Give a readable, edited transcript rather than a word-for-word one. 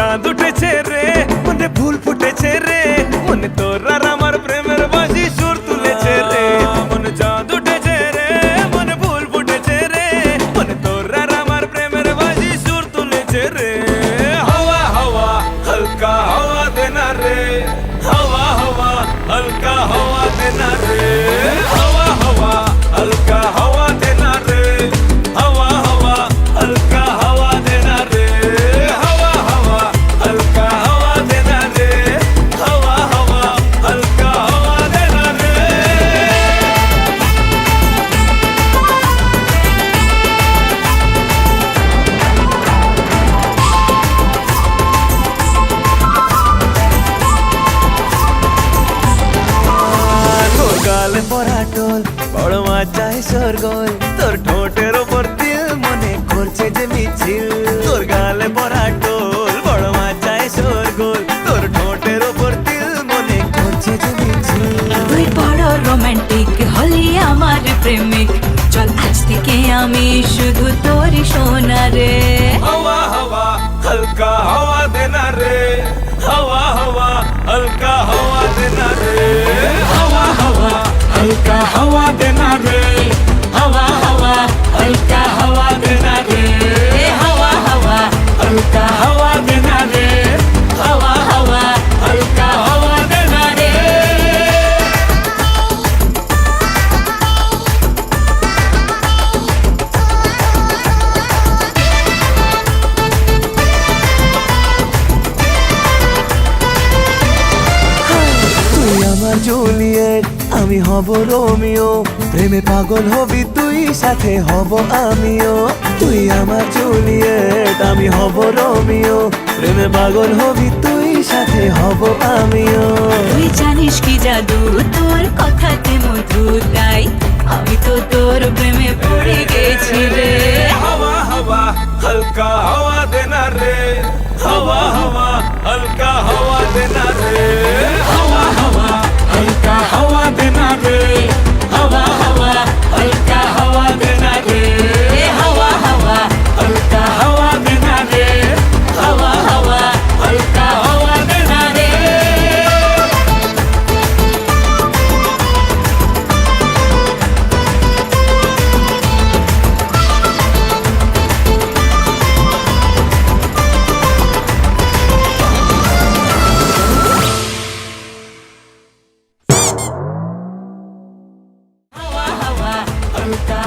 চাঁদ উঠেছে রে, মনে ফুল ফুটেছে রে, মনে তোর আর আমার প্রেমের বাঁশি সুর তুলেছে রে। মনে চাঁদ উঠেছে রে, মনে ফুল ফুটেছে রে, মনে তোর আর আমার প্রেমের বাঁশি সুর তুলেছে রে। হাওয়া হাওয়া হালকা হাওয়া দেনা রে, হাওয়া হাওয়া হালকা হাওয়া দেনা রে, হাওয়া হাওয়া হালকা হাওয়া দেনা রে, হাওয়া হাওয়া হালকা হাওয়া দেনা রে, হাওয়া হাওয়া হালকা হাওয়া দেনা রে, হাওয়া হাওয়া হালকা হাওয়া দেনা রে। তোর গালে পরা টোল বড় মাচায় সরগোল, তোর ঠোঁটের ওপর তিল মনে করছে যে মিছিল। তোর গালে পরা টোল বড় মাচায় সরগোল, তোর ঠোঁটের ওপর তিল মনে করছে যে মিছিল। তুই বড় রোমান্টিক হলি আমার প্রেমিক, চল আজ থেকে আমি শুধু তোরই সোনা রে। হাওয়া হাওয়া হালকা হাওয়া দেনা রে, হাওয়া হাওয়া হালকা হাওয়া দেনা রে, হাওয়া হাওয়া হালকা হাওয়া দেনা রে, হাওয়া হাওয়া হালকা হাওয়া দেনা রে, হাওয়া হাওয়া হালকা হাওয়া দেনা রে, হাওয়া হাওয়া হালকা হাওয়া দেনা রে। তুই আমার জুলিয়েট, আমি হব রোমিও, প্রেমে পাগল হবি তুই, সাথে হব আমিও। তুই আমার জুলিয়েট, আমি হব রোমিও, প্রেমে পাগল হবি তুই, সাথে হব আমিও। তুই জানিস কি জাদু তোর কথাতে মধু, তাই আমি তো তোর প্রেমে পড়ে গেছি রে। হাওয়া হাওয়া হালকা হাওয়া দেনা রে, হাওয়া হাওয়া হালকা হাওয়া দেনা রে, হাওয়া হাওয়া হালকা হাওয়া দেনা রে, হাওয়া হাওয়া হালকা হাওয়া দেনা রে, হাওয়া হাওয়া হালকা হাওয়া দেনা রে, হাওয়া হাওয়া হালকা হাওয়া দেনা রে। হাওয়া হাওয়া হালকা